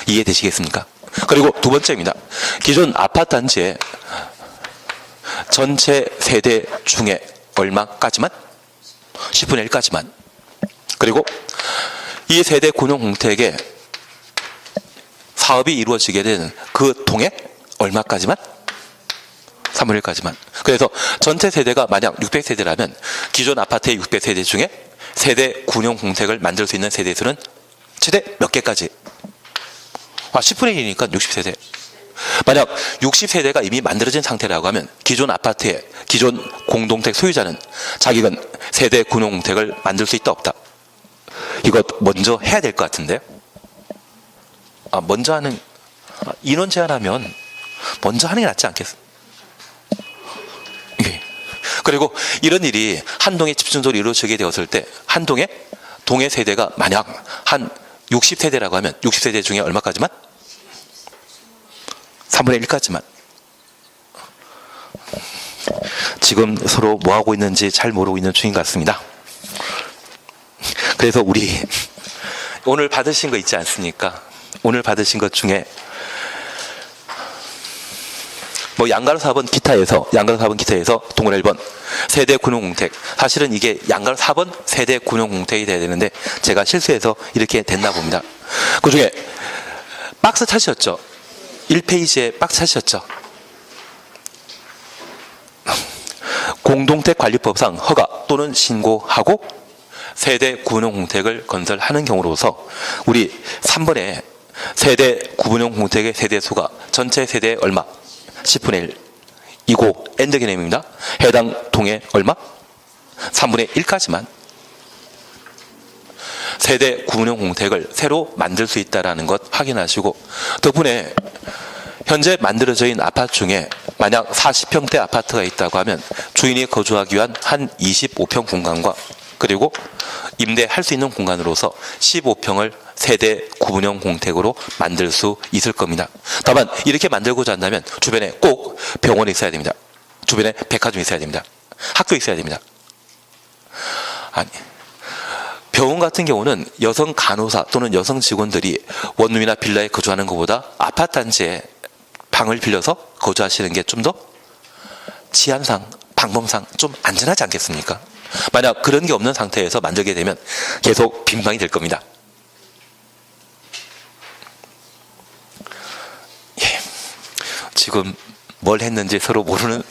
A: 이해되시겠습니까? 그리고 두 번째입니다. 기존 아파트 단지의 전체 세대 중에 얼마까지만? 10분의 1까지만. 그리고 이 세대 공용주택의 사업이 이루어지게 되는 그 동에 얼마까지만? 3분의 1까지만. 그래서 전체 세대가 만약 600세대라면 기존 아파트의 600세대 중에 세대 군용 공택을 만들 수 있는 세대수는 최대 몇 개까지? 10분의 1이니까 60세대. 만약 60세대가 이미 만들어진 상태라고 하면 기존 아파트의 기존 공동택 소유자는 자기는 세대 군용 공택을 만들 수 있다 없다? 이것 먼저 해야 될 것 같은데. 먼저 하는 인원 제한하면 먼저 하는 게 낫지 않겠어? 그리고 이런 일이 한 동에 집중적으로 이루어지게 되었을 때 한 동에 동해 세대가 만약 한 60세대라고 하면 60세대 중에 얼마까지만? 3분의 1까지만. 지금 서로 뭐하고 있는지 잘 모르고 있는 중인 것 같습니다. 그래서 우리 오늘 받으신 거 있지 않습니까? 오늘 받으신 것 중에 양가로 4번 기타에서 동그라미 1번 세대 군용공택. 사실은 이게 양가로 4번 세대 군용공택이 돼야 되는데 제가 실수해서 이렇게 됐나 봅니다. 그 중에 박스 찾으셨죠? 1페이지에 박스 찾으셨죠? 공동택관리법상 허가 또는 신고하고 세대 군용공택을 건설하는 경우로서 우리 3번에 세대 구분용공택의 세대수가 전체 세대의 얼마? 10분의 1 이고 엔드 개념입니다. 해당 동에 얼마? 3분의 1까지만 세대 구분용 공택을 새로 만들 수 있다는 것 확인하시고, 덕분에 현재 만들어져 있는 아파트 중에 만약 40평대 아파트가 있다고 하면 주인이 거주하기 위한 한 25평 공간과 그리고 임대할 수 있는 공간으로서 15평을 세대 구분형 공택으로 만들 수 있을 겁니다. 다만 이렇게 만들고자 한다면 주변에 꼭 병원이 있어야 됩니다. 주변에 백화점이 있어야 됩니다. 학교 있어야 됩니다. 아니, 병원 같은 경우는 여성 간호사 또는 여성 직원들이 원룸이나 빌라에 거주하는 것보다 아파트 단지에 방을 빌려서 거주하시는 게 좀 더 치안상, 방범상 좀 안전하지 않겠습니까? 만약 그런 게 없는 상태에서 만들게 되면 계속 빈방이 될 겁니다. 지금 뭘 했는지 서로 모르는.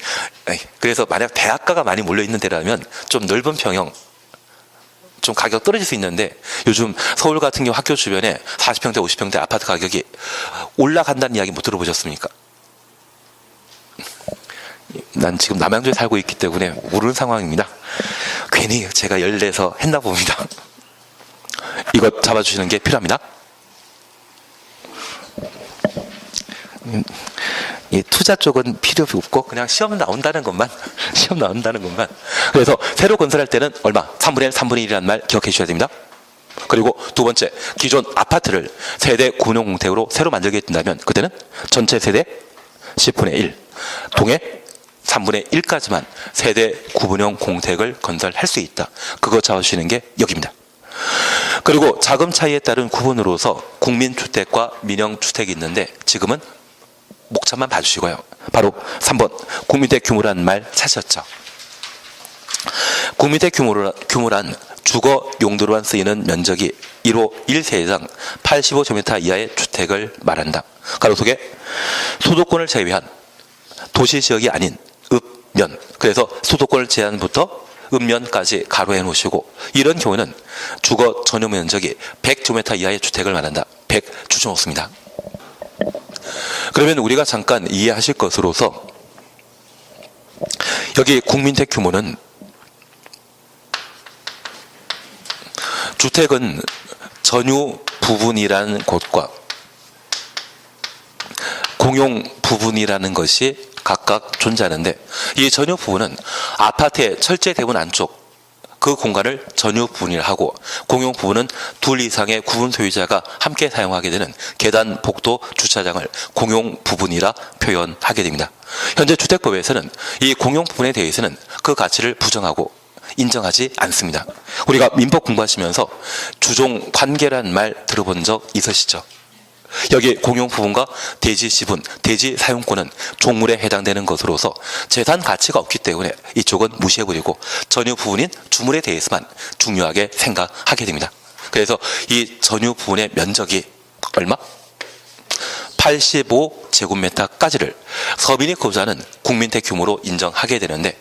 A: 그래서 만약 대학가가 많이 몰려있는 데라면 좀 넓은 평형, 좀 가격 떨어질 수 있는데 요즘 서울 같은 경우 학교 주변에 40평대 50평대 아파트 가격이 올라간다는 이야기 못 들어보셨습니까? 난 지금 남양주에 살고 있기 때문에 모르는 상황입니다. 괜히 제가 열내서 했나 봅니다. 이것 잡아주시는 게 필요합니다. 이 투자 쪽은 필요 없고 그냥 시험 나온다는 것만 그래서 새로 건설할 때는 얼마? 3분의 1, 3분의 1이라는 말 기억해 주셔야 됩니다. 그리고 두 번째, 기존 아파트를 세대 구분형 공택으로 새로 만들게 된다면 그때는 전체 세대 10분의 1 동에 3분의 1까지만 세대 구분형 공택을 건설할 수 있다. 그거 잡아주시는 게 여기입니다. 그리고 자금 차이에 따른 구분으로서 국민주택과 민영주택이 있는데 지금은 목차만 봐주시고요. 바로 3번 국민주택 규모라는 말 찾으셨죠? 국민주택 규모란 주거 용도로만 쓰이는 면적이 1호 1세대당 85제곱미터 이하의 주택을 말한다. 가로 속에 수도권을 제외한 도시지역이 아닌 읍면, 그래서 수도권을 제한부터 읍면까지 가로해 놓으시고, 이런 경우는 주거 전용 면적이 100제곱미터 이하의 주택을 말한다. 100 추천없습니다. 그러면 우리가 잠깐 이해하실 것으로서 여기 국민주택 규모는 주택은 전유 부분이라는 곳과 공용 부분이라는 것이 각각 존재하는데, 이 전유 부분은 아파트의 철제 대문 안쪽 그 공간을 전유 부분이라 하고, 공용 부분은 둘 이상의 구분 소유자가 함께 사용하게 되는 계단, 복도, 주차장을 공용 부분이라 표현하게 됩니다. 현재 주택법에서는 이 공용 부분에 대해서는 그 가치를 부정하고 인정하지 않습니다. 우리가 민법 공부하시면서 주종 관계라는 말 들어본 적 있으시죠? 여기 공용 부분과 대지 지분, 대지 사용권은 종물에 해당되는 것으로서 재산 가치가 없기 때문에 이쪽은 무시해버리고 전유 부분인 주물에 대해서만 중요하게 생각하게 됩니다. 그래서 이 전유 부분의 면적이 얼마? 85제곱미터까지를 서민이 거주하는 국민택 규모로 인정하게 되는데,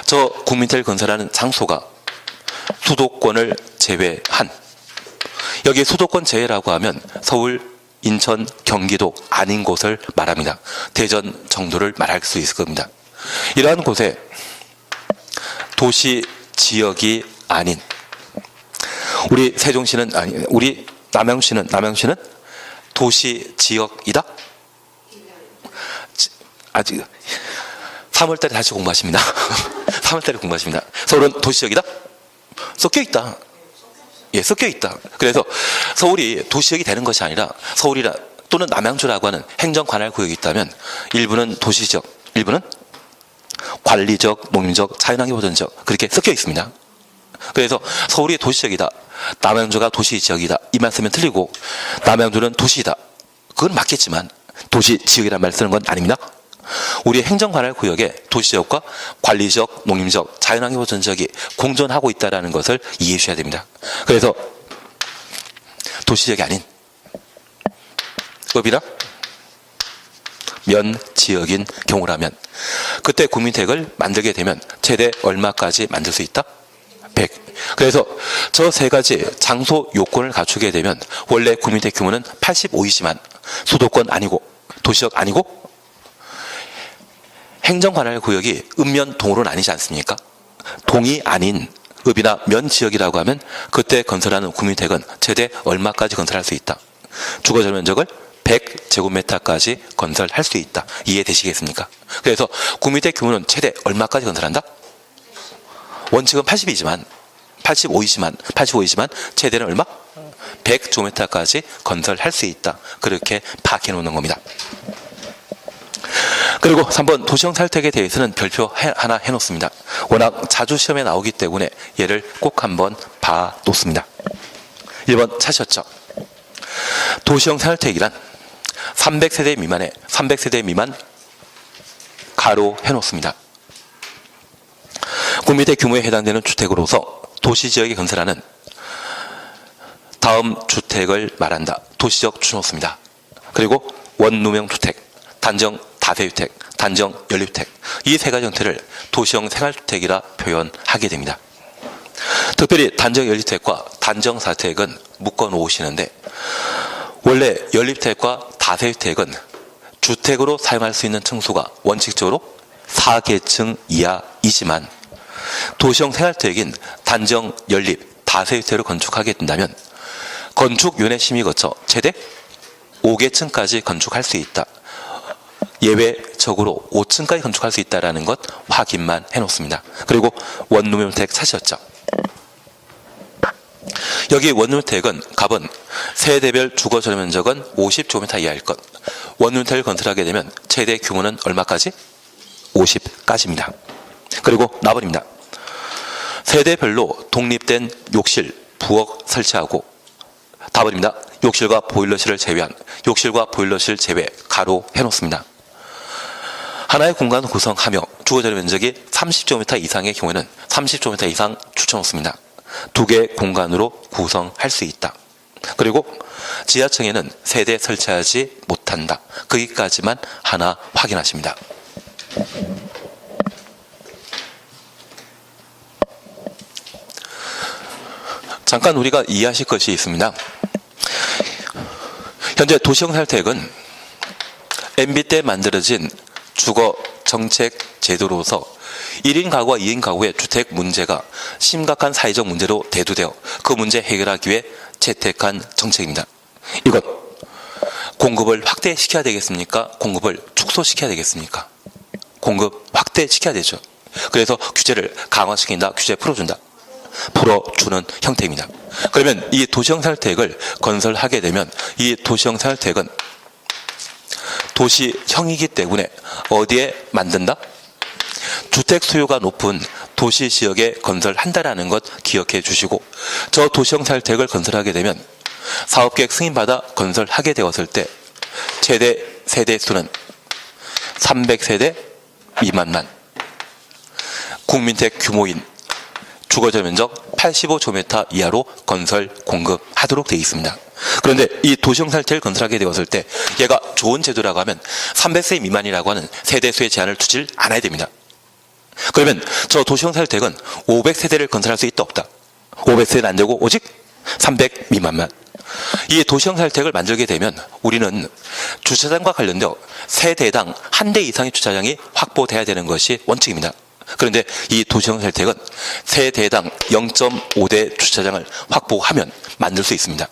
A: 저 국민택을 건설하는 장소가 수도권을 제외한, 여기 수도권 제외라고 하면 서울, 인천, 경기도 아닌 곳을 말합니다. 대전 정도를 말할 수 있을 겁니다. 이러한 곳에 도시 지역이 아닌, 우리 세종시는 아니, 우리 남양주시는 도시 지역이다? 아직 3월달에 다시 공부하십니다. 3월달에 공부하십니다. 서울은 도시 지역이다? 섞여 있다. 예, 섞여 있다. 그래서 서울이 도시 지역이 되는 것이 아니라 서울이라 또는 남양주라고 하는 행정 관할 구역이 있다면 일부는 도시 지역, 일부는 관리적, 농림적, 자연환경 보전 지역 그렇게 섞여 있습니다. 그래서 서울이 도시 지역이다, 남양주가 도시 지역이다 이 말씀은 틀리고, 남양주는 도시이다 그건 맞겠지만 도시 지역이라는 말 쓰는 건 아닙니다. 우리 행정관할 구역에 도시지역과 관리적, 농림적, 자연환경 보전 지역이 공존하고 있다는 것을 이해해 주셔야 됩니다. 그래서 도시지역이 아닌 업이나 면 지역인 경우라면 그때 국민택을 만들게 되면 최대 얼마까지 만들 수 있다? 100. 그래서 저 세 가지 장소 요건을 갖추게 되면 원래 국민택 규모는 85이지만 수도권 아니고 도시지역 아니고 행정관할 구역이 읍면 동으로 나뉘지 않습니까? 동이 아닌 읍이나 면 지역이라고 하면 그때 건설하는 국민택은 최대 얼마까지 건설할 수 있다? 주거 전면적을 100제곱미터까지 건설할 수 있다. 이해되시겠습니까? 그래서 국민택 규모는 최대 얼마까지 건설한다? 원칙은 85이지만 최대는 얼마? 100제곱미터까지 건설할 수 있다. 그렇게 파악해 놓는 겁니다. 그리고 3번 도시형 살택에 대해서는 별표 하나 해놓습니다. 워낙 자주 시험에 나오기 때문에 얘를 꼭 한번 봐 놓습니다. 1번 찾으셨죠? 도시형 살택이란 300세대 미만 가로 해놓습니다. 국민택 규모에 해당되는 주택으로서 도시지역에 건설하는 다음 주택을 말한다. 도시지역 주놓습니다. 그리고 원룸형 주택, 단정 다세주택, 단정 연립주택 이 세 가지 형태를 도시형 생활주택이라 표현하게 됩니다. 특별히 단정 연립주택과 단정 다세주택은 묶어 놓으시는데 원래 연립주택과 다세주택은 주택으로 사용할 수 있는 층수가 원칙적으로 4계층 이하이지만 도시형 생활주택인 단정 연립 다세주택을 건축하게 된다면 건축위원회 심의 거쳐 최대 5계층까지 건축할 수 있다. 예외적으로 5층까지 건축할 수 있다는 것 확인만 해놓습니다. 그리고 원룸주택 찾으셨죠? 여기 원룸주택은 값은 세대별 주거 전용 면적은 50제곱미터 이하일 것. 원룸주택을 건설하게 되면 최대 규모는 얼마까지? 50까지입니다. 그리고 나버립니다. 세대별로 독립된 욕실, 부엌 설치하고 다버립니다. 욕실과 보일러실을 제외한 욕실과 보일러실 제외 가로 해놓습니다. 하나의 공간을 구성하며 주거 전용 면적이 30제곱미터 이상의 경우에는 30제곱미터 이상 추천놓습니다. 두 개의 공간으로 구성할 수 있다. 그리고 지하층에는 세대 설치하지 못한다. 거기까지만 하나 확인하십니다. 잠깐 우리가 이해하실 것이 있습니다. 현재 도시형 살택은 MB 때 만들어진 주거 정책 제도로서 1인 가구와 2인 가구의 주택 문제가 심각한 사회적 문제로 대두되어 그 문제 해결하기 위해 채택한 정책입니다. 이것 공급을 확대시켜야 되겠습니까? 공급을 축소시켜야 되겠습니까? 공급 확대시켜야 되죠. 그래서 규제를 강화시킨다. 규제 풀어준다. 풀어주는 형태입니다. 그러면 이 도시형 살택을 건설하게 되면 이 도시형 살택은 도시형이기 때문에 어디에 만든다? 주택 수요가 높은 도시 지역에 건설한다라는 것 기억해 주시고, 저 도시형 살택을 건설하게 되면 사업계획 승인받아 건설하게 되었을 때 최대 세대 수는 300세대 미만만, 국민택 규모인 주거전 면적 85제곱미터 이하로 건설 공급하도록 되어 있습니다. 그런데 이 도시형 살택을 건설하게 되었을 때 얘가 좋은 제도라고 하면 300세 미만이라고 하는 세대수의 제한을 두질 않아야 됩니다. 그러면 저 도시형 살택은 500세대를 건설할 수 있다 없다? 500세는 안 되고 오직 300 미만만. 이 도시형 생활주택을 만들게 되면 우리는 주차장과 관련되어 세대당 한 대 이상의 주차장이 확보돼야 되는 것이 원칙입니다. 그런데 이 도시형 생활주택은 세대당 0.5대 주차장을 확보하면 만들 수 있습니다.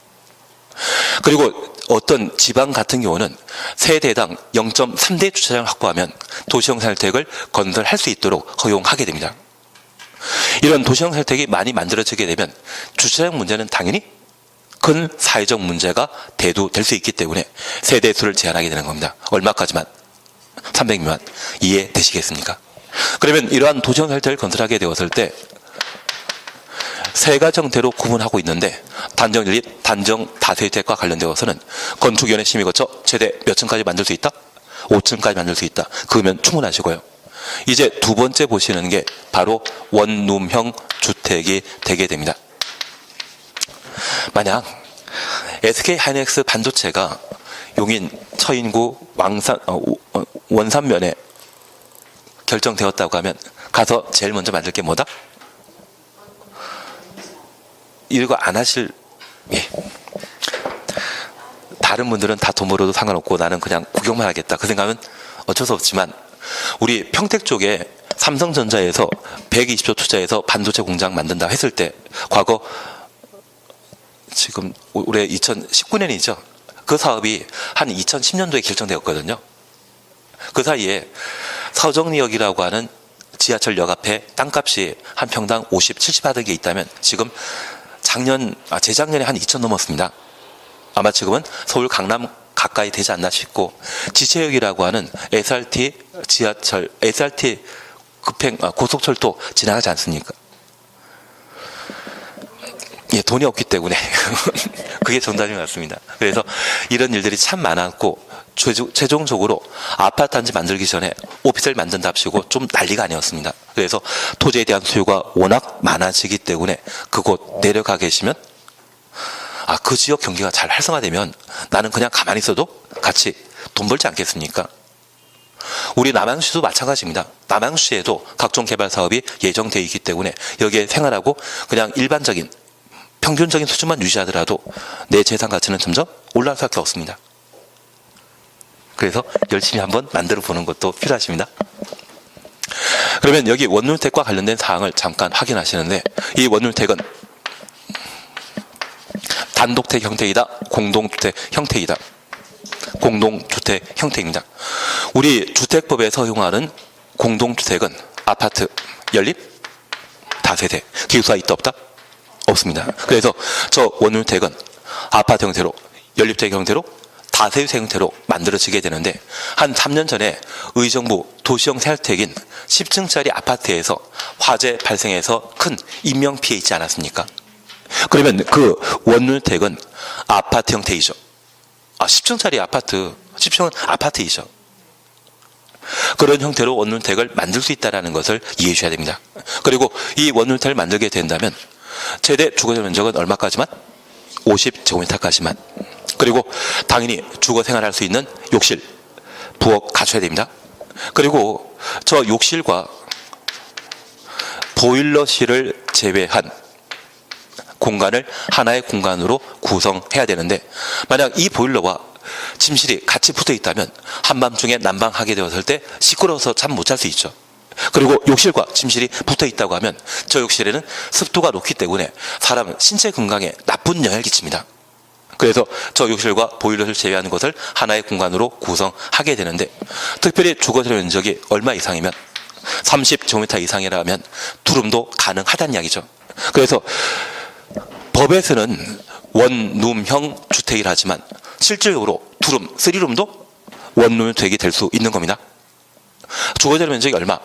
A: 그리고 어떤 지방 같은 경우는 세대당 0.3대 주차장을 확보하면 도시형 생활주택을 건설할 수 있도록 허용하게 됩니다. 이런 도시형 생활주택이 많이 만들어지게 되면 주차장 문제는 당연히 큰 사회적 문제가 대두될 수 있기 때문에 세대수를 제한하게 되는 겁니다. 얼마까지만? 300 미만. 이해되시겠습니까? 그러면 이러한 도시형 생활주택을 건설하게 되었을 때 세 가지 형태로 구분하고 있는데 단정 연립, 단정 다세대주택과 관련되어서는 건축위원회 심의 거쳐 최대 몇 층까지 만들 수 있다? 5층까지 만들 수 있다. 그러면 충분하시고요. 이제 두 번째 보시는 게 바로 원룸형 주택이 되게 됩니다. 만약 SK 하이닉스 반도체가 용인, 처인구, 원산면에 결정되었다고 하면 가서 제일 먼저 만들 게 뭐다? 이거 안 하실, 예. 다른 분들은 다 돈 벌어도 상관없고 나는 그냥 구경만 하겠다. 그 생각은 어쩔 수 없지만 우리 평택 쪽에 삼성전자에서 120조 투자해서 반도체 공장 만든다 했을 때 과거 지금 올해 2019년이죠. 그 사업이 한 2010년도에 결정되었거든요. 그 사이에 서정리역이라고 하는 지하철역 앞에 땅값이 한 평당 50, 70 하던 게 있다면 지금 재작년에 한 2천 넘었습니다. 아마 지금은 서울 강남 가까이 되지 않나 싶고 지체역이라고 하는 SRT 지하철, SRT 고속철도 지나가지 않습니까? 예, 돈이 없기 때문에 그게 정답인 것 같습니다. 그래서 이런 일들이 참 많았고 최종적으로 아파트 단지 만들기 전에 오피스를 만든답시고 좀 난리가 아니었습니다. 그래서 토지에 대한 수요가 워낙 많아지기 때문에 그곳 내려가 계시면 그 지역 경기가 잘 활성화되면 나는 그냥 가만히 있어도 같이 돈 벌지 않겠습니까? 우리 남양주도 마찬가지입니다. 남양주에도 각종 개발 사업이 예정되어 있기 때문에 여기에 생활하고 그냥 일반적인 평균적인 수준만 유지하더라도 내 재산 가치는 점점 올라갈 수밖에 없습니다. 그래서 열심히 한번 만들어 보는 것도 필요하십니다. 그러면 여기 원룸주택과 관련된 사항을 잠깐 확인하시는데 이 원룸주택은 단독주택 형태이다, 공동주택 형태이다. 공동주택 형태입니다. 우리 주택법에서 허용하는 공동주택은 아파트, 연립, 다세대, 기숙사 있다 없다? 없습니다. 그래서 저 원룸주택은 아파트 형태로, 연립주택 형태로, 다세대 형태로 만들어지게 되는데 한 3년 전에 의정부 도시형 생활주택인 10층짜리 아파트에서 화재 발생해서 큰 인명피해 있지 않았습니까? 그러면 그 원룸주택은 아파트 형태이죠. 10층짜리 아파트, 10층은 아파트이죠. 그런 형태로 원룸주택을 만들 수 있다는 것을 이해해 주셔야 됩니다. 그리고 이 원룸주택을 만들게 된다면 최대 주거적 면적은 얼마까지만? 50제곱미터까지만. 그리고 당연히 주거 생활할 수 있는 욕실, 부엌 갖춰야 됩니다. 그리고 저 욕실과 보일러실을 제외한 공간을 하나의 공간으로 구성해야 되는데 만약 이 보일러와 침실이 같이 붙어 있다면 한밤중에 난방하게 되었을 때 시끄러워서 잠 못 잘 수 있죠. 그리고 욕실과 침실이 붙어 있다고 하면 저 욕실에는 습도가 높기 때문에 사람 신체 건강에 나쁜 영향을 끼칩니다. 그래서 저 욕실과 보일러를 제외하는 것을 하나의 공간으로 구성하게 되는데 특별히 주거적 면적이 얼마 이상이면 30제곱미터 이상이라면 투룸도 가능하다는 이야기죠. 그래서 법에서는 원룸형 주택이라지만 실질적으로 투룸, 쓰리룸도 원룸주택이 될 수 있는 겁니다. 주거적 면적이 얼마?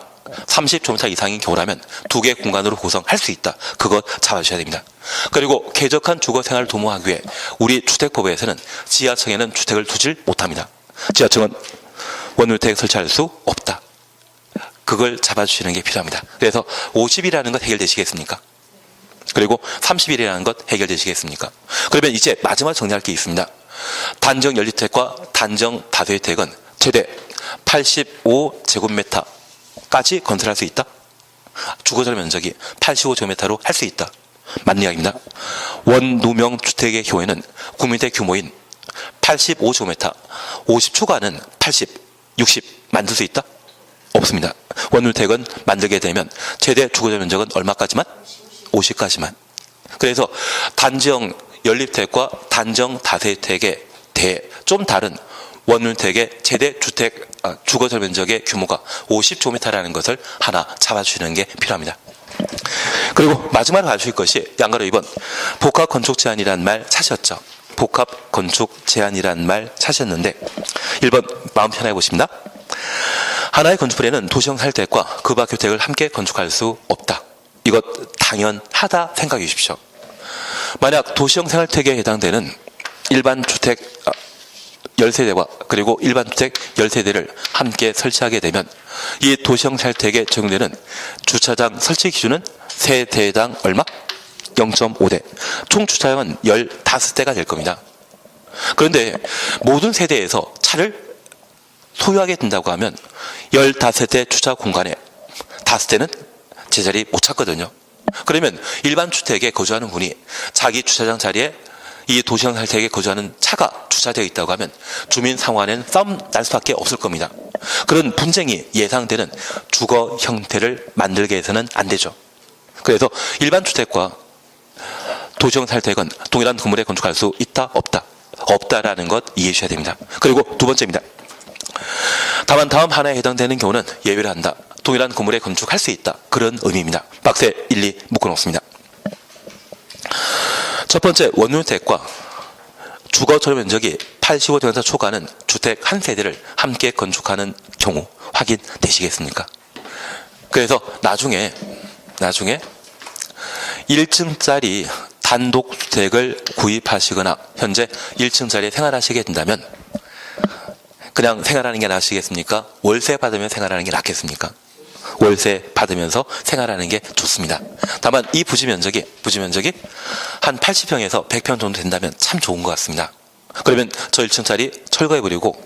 A: 30제곱미터 이상인 경우라면 두 개의 공간으로 구성할 수 있다. 그것 잡아주셔야 됩니다. 그리고 쾌적한 주거생활을 도모하기 위해 우리 주택법에서는 지하층에는 주택을 두질 못합니다. 지하층은 원룸주택 설치할 수 없다. 그걸 잡아주시는 게 필요합니다. 그래서 50이라는 것 해결되시겠습니까? 그리고 30일이라는 것 해결되시겠습니까? 그러면 이제 마지막 정리할 게 있습니다. 단정 연립주택과 단정 다세대주택은 최대 85제곱미터까지 건설할 수 있다. 주거적 면적이 85제곱미터로 할 수 있다. 맞는 이야기입니다. 원누명 주택의 경우에는 국민주택 규모인 85제곱미터, 50초과는 80, 60 만들 수 있다? 없습니다. 원주택은 만들게 되면 최대 주거적 면적은 얼마까지만? 50까지만. 그래서 단지형 연립주택과 단지형 다세대택의 좀 다른 원주택의 최대 주거적 면적의 규모가 50제곱미터라는 것을 하나 잡아주시는 게 필요합니다. 그리고 마지막으로 봐주실 것이 양가로 2번 복합건축제한이라는 말 찾으셨죠? 복합건축제한이라는 말 찾으셨는데 1번 마음 편하게 보십니다. 하나의 건축물에는 도시형 살택과 그 밖 주택을 함께 건축할 수 없다. 이것 당연하다 생각해 주십시오. 만약 도시형 생활택에 해당되는 일반 주택 10세대와 그리고 일반 주택 10세대를 함께 설치하게 되면 이 도시형 생활택에 적용되는 주차장 설치 기준은 세대당 얼마? 0.5대. 총 주차장은 15대가 될 겁니다. 그런데 모든 세대에서 차를 소유하게 된다고 하면 15대 주차 공간에 5대는 제자리 못 찾거든요. 그러면 일반 주택에 거주하는 분이 자기 주차장 자리에 이 도시형 살택에 거주하는 차가 주차되어 있다고 하면 주민 상호간에는 싸움 날 수밖에 없을 겁니다. 그런 분쟁이 예상되는 주거 형태를 만들게 해서는 안 되죠. 그래서 일반 주택과 도시형 살택은 동일한 건물에 건축할 수 있다, 없다? 없다라는 것 이해해 주셔야 됩니다. 그리고 두 번째입니다. 다만 다음 하나에 해당되는 경우는 예외를 한다. 동일한 건물에 건축할 수 있다. 그런 의미입니다. 박스에 일리 묶어놓습니다. 첫 번째 원주택과 주거 전용 면적이 85제곱미터 초과하는 주택 한 세대를 함께 건축하는 경우 확인되시겠습니까? 그래서 나중에 1층짜리 단독주택을 구입하시거나 현재 1층짜리에 생활하시게 된다면 그냥 생활하는 게 나으시겠습니까? 월세 받으면 생활하는 게 낫겠습니까? 월세 받으면서 생활하는 게 좋습니다. 다만 이 부지 면적이 한 80평에서 100평 정도 된다면 참 좋은 것 같습니다. 그러면 저 1층짜리 철거해버리고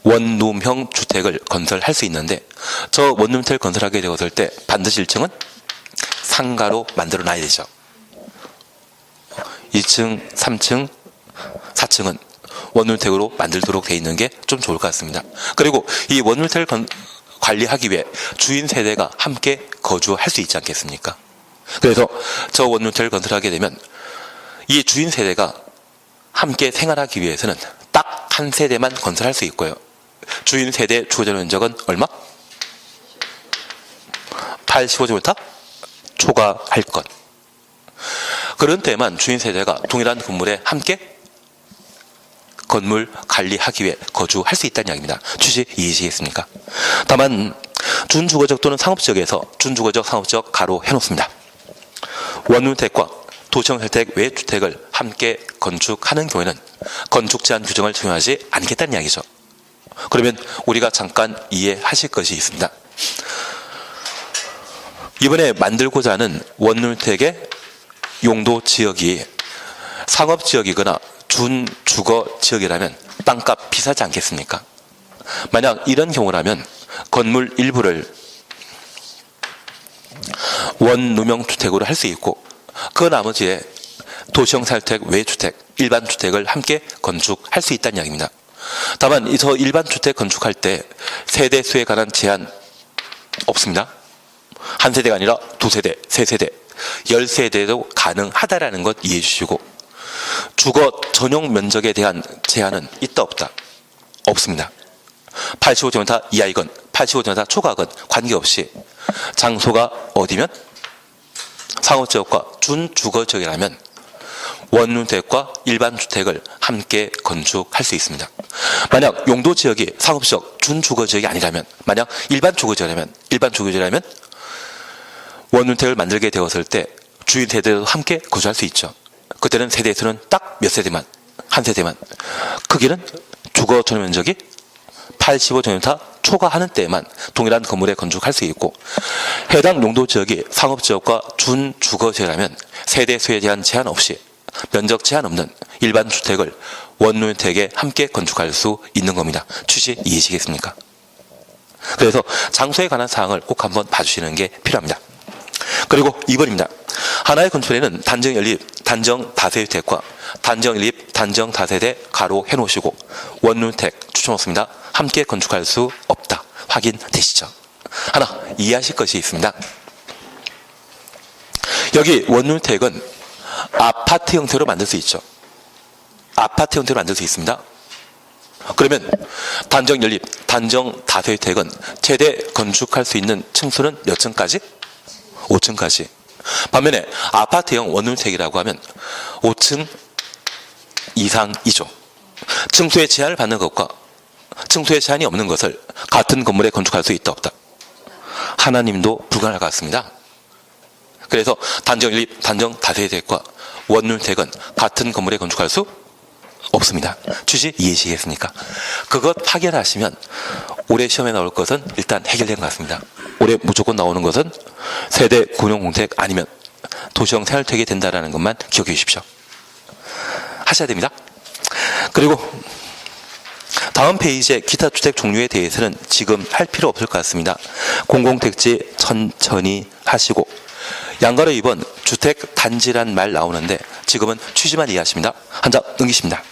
A: 원룸형 주택을 건설할 수 있는데 저 원룸주택을 건설하게 되었을 때 반드시 1층은 상가로 만들어 놔야 되죠. 2층, 3층, 4층은 원룸주택으로 만들도록 되어 있는 게 좀 좋을 것 같습니다. 그리고 이 원룸주택을 관리하기 위해 주인 세대가 함께 거주할 수 있지 않겠습니까? 그래서 저 원룸주택을 건설하게 되면 이 주인 세대가 함께 생활하기 위해서는 딱 한 세대만 건설할 수 있고요. 주인 세대 주거적 면적은 얼마? 85제곱미터 초과할 것. 그런 때만 주인 세대가 동일한 건물에 함께 건물 관리하기 위해 거주할 수 있다는 이야기입니다. 취지 이해하시겠습니까? 다만 준주거적 또는 상업지역에서 준주거적, 상업지역 가로 해놓습니다. 원주택과 도시형 혜택 외 주택을 함께 건축하는 경우에는 건축 제한 규정을 적용하지 않겠다는 이야기죠. 그러면 우리가 잠깐 이해하실 것이 있습니다. 이번에 만들고자 하는 원주택의 용도 지역이 상업지역이거나 준주거 지역이라면 땅값 비싸지 않겠습니까? 만약 이런 경우라면 건물 일부를 원누명 주택으로 할 수 있고 그 나머지에 도시형 살택 외주택, 일반 주택을 함께 건축할 수 있다는 이야기입니다. 다만 저 일반 주택 건축할 때 세대 수에 관한 제한 없습니다. 한 세대가 아니라 두 세대, 세 세대, 10세대도 가능하다라는 것 이해해 주시고 주거 전용 면적에 대한 제한은 있다 없다? 없습니다. 85제곱미터 이하이건 85제곱미터 초과건 관계없이 장소가 어디면 상업지역과 준주거지역이라면 원주택과 일반 주택을 함께 건축할 수 있습니다. 만약 용도지역이 상업지역, 준주거지역이 아니라면 만약 일반 주거지역이라면 원주택을 만들게 되었을 때 주인 세대도 함께 거주할 수 있죠. 그때는 세대 수는 딱 몇 세대만, 한 세대만. 크기는 주거 전용 면적이 85제곱미터 초과하는 때에만 동일한 건물에 건축할 수 있고 해당 용도지역이 상업지역과 준주거지역이라면 세대 수에 대한 제한 없이 면적 제한 없는 일반 주택을 원주택에 함께 건축할 수 있는 겁니다. 취지 이해하시겠습니까? 그래서 장소에 관한 사항을 꼭 한번 봐주시는 게 필요합니다. 그리고 2번입니다. 하나의 건축물에는 단정 연립, 단정 다세대택과 단정 연립, 단정 다세대 가로 해놓으시고 원룸택 추천없습니다. 함께 건축할 수 없다. 확인되시죠? 하나 이해하실 것이 있습니다. 여기 원룸택은 아파트 형태로 만들 수 있죠. 아파트 형태로 만들 수 있습니다. 그러면 단정 연립, 단정 다세대택은 최대 건축할 수 있는 층수는 몇 층까지? 5층까지. 반면에 아파트형 원룸택이라고 하면 5층 이상이죠. 층수의 제한을 받는 것과 층수의 제한이 없는 것을 같은 건물에 건축할 수 있다 없다. 하나님도 불가능할 것 같습니다. 그래서 단정 연립, 단정 다세대택과 원룸택은 같은 건물에 건축할 수 없습니다. 취지 이해하시겠습니까? 그것 파견하시면 올해 시험에 나올 것은 일단 해결된 것 같습니다. 올해 무조건 나오는 것은 세대 군용공택 아니면 도시형 생활택이 된다는 것만 기억해 주십시오. 하셔야 됩니다. 그리고 다음 페이지의 기타 주택 종류에 대해서는 지금 할 필요 없을 것 같습니다. 공공택지 천천히 하시고 양가로 2번 주택 단지란 말 나오는데 지금은 취지만 이해하십니다. 한 장 넘기십니다.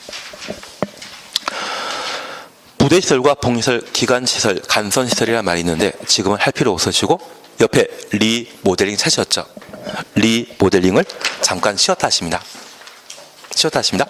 A: 부대시설과 복리시설, 기관시설, 간선시설이라는 말이 있는데 지금은 할 필요 없으시고 옆에 리모델링 찾으셨죠? 리모델링을 잠깐 쉬었다 하십니다. 쉬었다 하십니다.